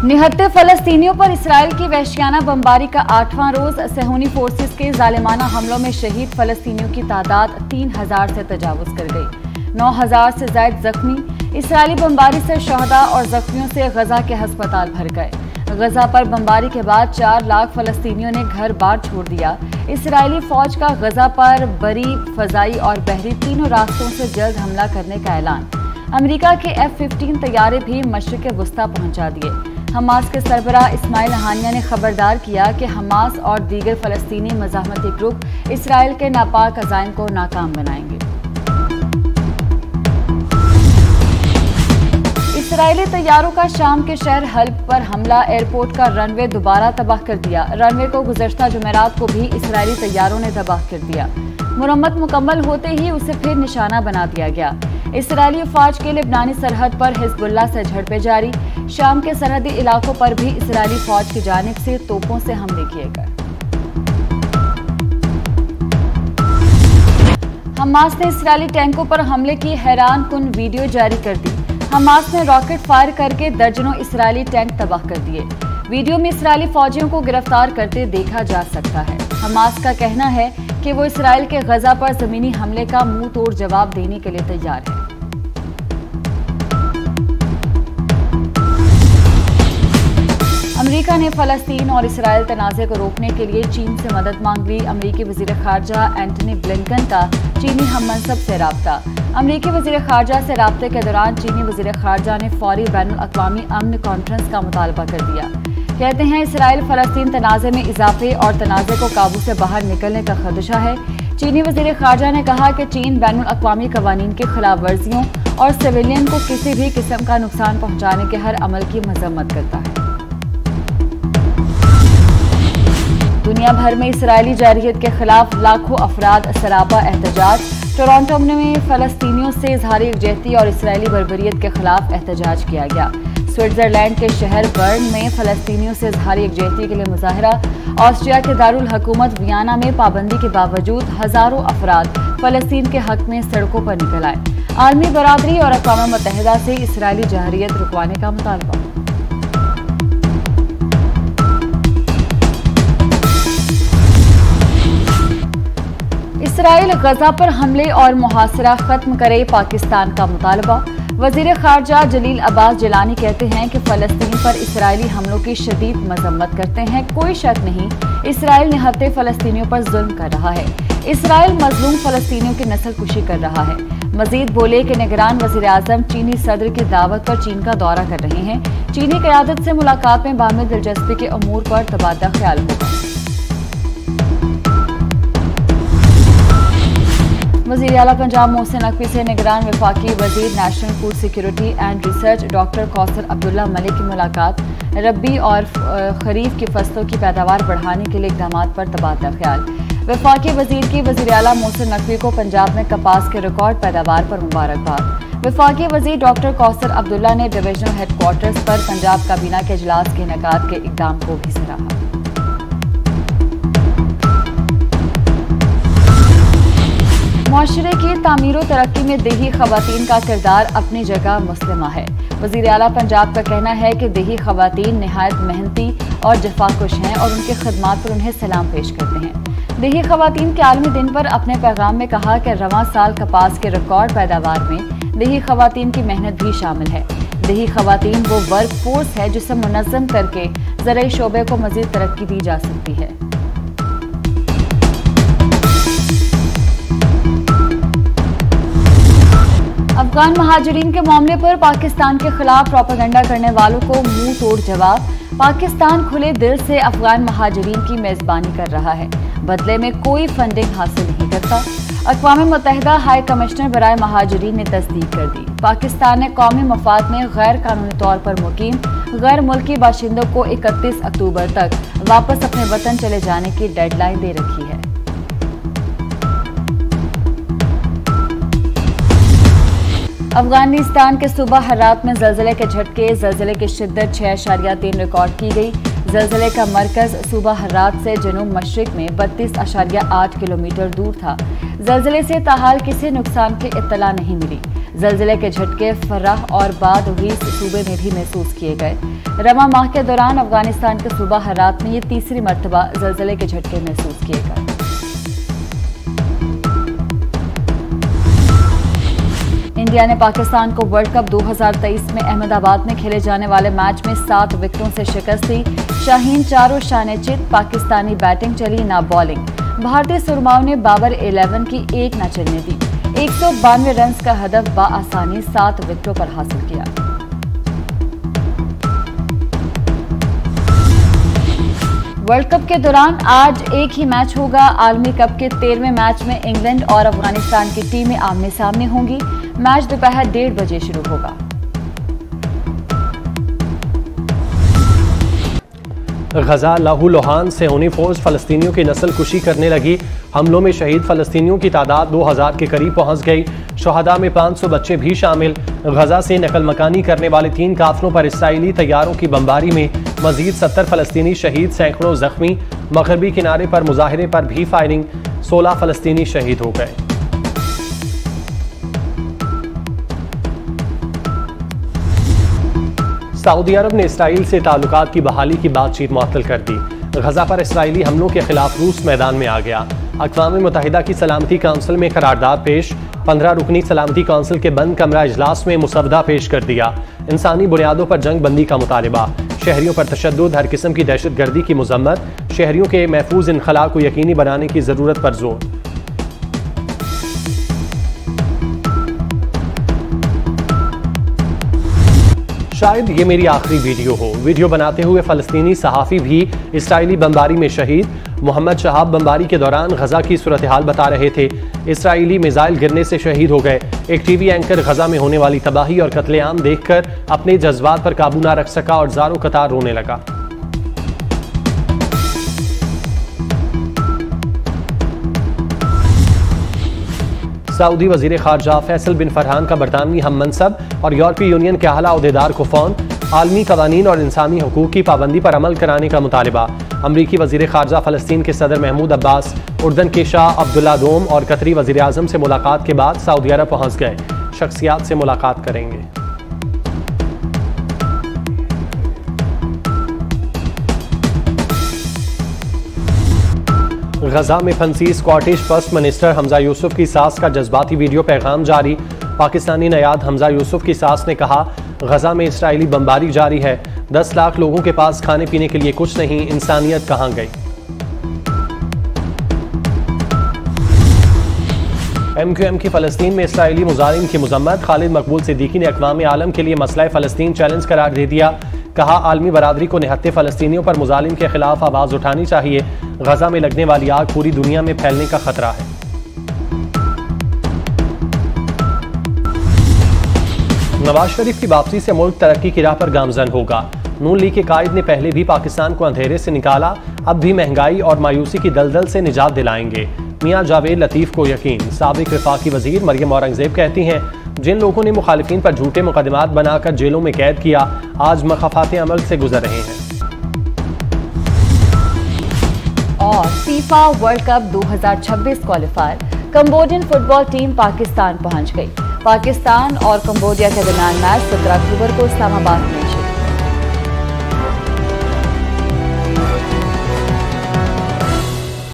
निहत्ते फलस्तीनियों पर इसराइल की वहशियाना बमबारी का 8वां रोज। सेहूनी फोर्सेस के जालिमाना हमलों में शहीद फलस्तीनियों की तादाद 3000 से तजावुज कर गई। 9000 से ज्यादा जख्मी। इसराइली बमबारी से शहदा और जख्मियों से गजा के अस्पताल भर गए। गजा पर बमबारी के बाद 4 लाख फलस्तीनियों ने घर बार छोड़ दिया। इसराइली फौज का गजा पर बरी, फजाई और बहरी तीनों रास्तों से जल्द हमला करने का ऐलान। अमेरिका के F-15 तैयारे भी मशरिक़ वुस्ता पहुंचा दिए। हमास के सरबराह इस्माइल हानिया ने खबरदार किया कि हमास और दीगर फलस्तीनी मज़ाहमती ग्रुप इसराइल के नापाक अज़ाइम को नाकाम बनाएंगे। इसराइली तैयारों का शाम के शहर हल्ब पर हमला। एयरपोर्ट का रनवे दोबारा तबाह कर दिया। रनवे को गुज़श्ता जुमेरात को भी इसराइली तैयारों ने तबाह कर दिया। मुरम्मत मुकम्मल होते ही उसे फिर निशाना बना दिया गया। इसराइली फौज के लेबनानी सरहद पर हिजबुल्लाह से झड़पें जारी। शाम के सरहदी इलाकों पर भी इसराइली फौज की जानिब से तोपों से हमले किए गए। हमास ने इसराइली टैंकों पर हमले की हैरान कुन वीडियो जारी कर दी। हमास ने रॉकेट फायर करके दर्जनों इसराइली टैंक तबाह कर दिए। वीडियो में इसराइली फौजियों को गिरफ्तार करते देखा जा सकता है। हमास का कहना है कि वो इसराइल के गजा पर जमीनी हमले का मुंह तोड़ जवाब देने के लिए तैयार है। अमेरिका ने फलस्तीन और इसराइल तनाज़े को रोकने के लिए चीन से मदद मांग ली। अमेरिकी वज़ीर ख़ारजा एंटनी ब्लिंकन का चीनी हममनसब से राब्ता। अमेरिकी वज़ीर ख़ारजा से राब्ते के दौरान चीनी वज़ीर ख़ारजा ने फौरी बैनुल अक़वामी अमन कॉन्फ्रेंस का मुतालबा कर दिया। कहते हैं इसराइल फ़लस्तीन तनाज़े में इजाफे और तनाज़े को काबू से बाहर निकलने का खदशा है। चीनी वज़ीर ख़ारजा ने कहा कि चीन बैनुल अक़वामी क़वानीन की खिलाफ वर्जियों और सिविलियन को किसी भी किस्म का नुकसान पहुँचाने के हर अमल की मज़म्मत करता है। दुनिया भर में इसराइली जारहियत के खिलाफ लाखों अफराद सराबा एहतजाज। टोरंटो में फ़लस्तीनियों से इज़हार यकजहती और इसराइली बर्बरियत के खिलाफ एहतजाज किया गया। स्विट्ज़रलैंड के शहर बर्न में फ़लस्तीनियों से इज़हार यकजहती के लिए मुजाहरा। ऑस्ट्रिया के दारुल हुकूमत वियना में पाबंदी के बावजूद हज़ारों अफराद फ़लस्तीन के हक में सड़कों पर निकल आए। आलमी बरादरी और अक़वाम मुत्तहिदा से इसराइली जारहियत रुकवाने का मुतालबा। इसराइल गजा पर हमले और मुहासरा खत्म करे, पाकिस्तान का मुतालबा। वज़ीर ख़ारजा जलील अब्बास जिलानी कहते हैं कि फ़लस्तीन पर इसराइली हमलों की शदीद मज़म्मत करते हैं। कोई शक नहीं, इसराइल निहत्ते फ़लस्तीनियों पर जुल्म कर रहा है। इसराइल मज़लूम फ़लस्तीनियों की नस्ल कुशी कर रहा है। मज़ीद बोले कि निगरान वज़ीर आज़म चीनी सदर की दावत पर चीन का दौरा कर रहे हैं। चीनी क़यादत से मुलाकात में बाहमी दिलचस्पी के अमूर पर तबादला ख्याल होगा। वज़ीर आला पंजाब मोहसिन नकवी से निगरान वफाकी वज़ीर national food security and research doctor Kausar Abdullah Malik की मुलाकात। रबी और खरीफ की फसलों की पैदावार बढ़ाने के लिए इक़दामात पर तबादला ख्याल। वफाकी वज़ीर की वज़ीर आला मोहसिन नकवी को पंजाब में कपास के रिकॉर्ड पैदावार पर मुबारकबाद। वफाकी वज़ीर डॉक्टर कौसर अब्दुल्ला ने डिविजनल हेडक्वार्टर्स पर पंजाब काबीना के इजलास के इनेकाद के इक़दाम को भी सराहा। मुआशरे की तामीर और तरक्की में देही ख़वातीन का किरदार अपनी जगह मुस्लिमा है। वज़ीर आला पंजाब का कहना है कि देही ख़वातीन नहायत मेहनती और जफाकुश हैं और उनकी खिदमात पर उन्हें सलाम पेश करते हैं। देही ख़वातीन के आलमी दिन पर अपने पैगाम में कहा कि रवां साल कपास के रिकॉर्ड पैदावार में देही ख़वातीन की मेहनत भी शामिल है। देही ख़वातीन वो वर्क फोर्स है जिसे मुनज़्ज़म करके ज़राई शोबे को मज़ीद तरक्की दी जा सकती है। अफगान महाजरीन के मामले पर पाकिस्तान के खिलाफ प्रोपेगेंडा करने वालों को मुंह तोड़ जवाब। पाकिस्तान खुले दिल से अफगान महाजरीन की मेजबानी कर रहा है, बदले में कोई फंडिंग हासिल नहीं करता। अक़वाम मुत्तहिदा हाई कमिश्नर बराए महाजरीन ने तस्दीक कर दी। पाकिस्तान ने कौमी मफाद में गैर कानूनी तौर पर मुकीम गैर मुल्की बाशिंदों को 31 अक्टूबर तक वापस अपने वतन चले जाने की डेडलाइन दे रखी है। अफगानिस्तान के सूबा हरात में ज़लज़ले के झटके। ज़लज़ले की शिद्दत 6.3 रिकॉर्ड की गई। ज़लज़ले का मरकज सूबा हर्रात से जनूब मशरिक में 32.8 किलोमीटर दूर था। ज़लज़ले से ताहाल किसी नुकसान की इत्तला नहीं मिली। ज़लज़ले के झटके फर्राह और बाद हुई सूबे में भी महसूस किए गए। रमा माह के दौरान अफगानिस्तान के सूबा हर्रात में ये तीसरी मरतबा ज़लज़ले के झटके महसूस किए गए। इंडिया ने पाकिस्तान को वर्ल्ड कप 2023 में अहमदाबाद में खेले जाने वाले मैच में 7 विकेटों से शिकस्त दी। शाहीन 4 और शान-ए-चित। पाकिस्तानी बैटिंग चली ना बॉलिंग। भारतीय सुरमाओं ने बाबर 11 की एक न चलने दी। 192 रन का हदफ बआसानी 7 विकेटों पर हासिल किया। वर्ल्ड कप के दौरान आज एक ही मैच होगा। आलमी कप के 13वें मैच में इंग्लैंड और अफगानिस्तान की टीमें आमने सामने होंगी। मैच दोपहर 1:30 बजे शुरू होगा। गजा लहू लोहान सेहूनी फौज फलस्तीनियों की नस्ल कुशी करने लगी। हमलों में शहीद फलस्तीनियों की तादाद 2000 के करीब पहुंच गई। शहादा में 500 बच्चे भी शामिल। गजा से नकल मकानी करने वाले 3 काफिलों पर इसराइली तैयारों की बमबारी में मजीद 70 फलस्तीनी शहीद, सैकड़ों जख्मी। मगरबी किनारे पर मुजाहिरे पर भी फायरिंग, 16 फलस्तीनी शहीद हो गए। सऊदी अरब ने इसराइल से ताल्लुकात की बहाली की बातचीत मुअत्तल कर दी। गजा पर इसराइली हमलों के खिलाफ रूस मैदान में आ गया। अक़वाम मुत्तहिदा की सलामती काउंसिल में करारदाद पेश। 15 रुकनी सलामती काउंसिल के बंद कमरा इजलास में मुसवदा पेश कर दिया। इंसानी बुनियादों पर जंग बंदी का मुतालिबा। शहरियों पर तशद्दुद, हर किस्म की दहशतगर्दी की मजम्मत। शहरियों के महफूज इनखला को यकीनी बनाने की जरूरत पर जोर। शायद ये मेरी आखिरी वीडियो हो। वीडियो बनाते हुए फलस्तीनी सहाफ़ी भी इसराइली बमबारी में शहीद। मोहम्मद शहाब बमबारी के दौरान गजा की सूरत हाल बता रहे थे। इसराइली मिसाइल गिरने से शहीद हो गए। एक टीवी एंकर गजा में होने वाली तबाही और कत्लेआम देखकर अपने जज्बात पर काबू ना रख सका और ज़ारो कतार रोने लगा। सऊदी वजीर खारजा फैसल बिन फरहान का बरतानवी हम मनसब और यूरोपीय यूनियन के आला अहदेदार को फोन। आलमी कवानीन और इंसानी हकूक की पाबंदी पर अमल कराने का मुतालिबा। अमरीकी वजीर खारजा फलस्तीन के सदर महमूद अब्बास, उर्दन के शाह अब्दुल्ला दोम और कतरी वजीर आजम से मुलाकात के बाद सऊदी अरब पहुंच गए। शख्सियात से मुलाकात करेंगे। गजा में फंसी Scottish first minister Hamza Yusuf की सास का जज्बाती वीडियो पैगाम जारी। पाकिस्तानी नयाद हमजा यूसुफ की सास ने कहा, गजा में इसराइली बमबारी जारी है। 10 लाख लोगों के पास खाने पीने के लिए कुछ नहीं, इंसानियत कहां गई। MQM की फलस्तीन में इसराइली मुजालिम की मजम्मत। खालिद मकबूल सिद्दीकी ने अक़वाम आलम के लिए मसला फ़लस्तीन चैलेंज करार दे दिया। कहा, आलमी बरादरी को निहत्ते फ़लस्तीनियों पर मुजालिम के खिलाफ आवाज़ उठानी चाहिए। गजा में लगने वाली आग पूरी दुनिया में फैलने का खतरा है। नवाज शरीफ की वापसी से मुल्क तरक्की की राह पर गामजन होगा। नून लीग के कायद ने पहले भी पाकिस्तान को अंधेरे से निकाला, अब भी महंगाई और मायूसी की दलदल से निजात दिलाएंगे। मियां जावेद लतीफ़ को यकीन। साबिक वफाकी वजीर मरियम औरंगजेब कहती हैं, जिन लोगों ने मुखालिफिन पर झूठे मुकदमात बनाकर जेलों में कैद किया, आज मखफ़ाते अमल से गुजर रहे हैं। और FIFA world cup 2026 qualifier Cambodian football team Pakistan पहुंच गई। पाकिस्तान और कंबोडिया के दरमियान मैच 17 अक्टूबर को इस्लामाबाद में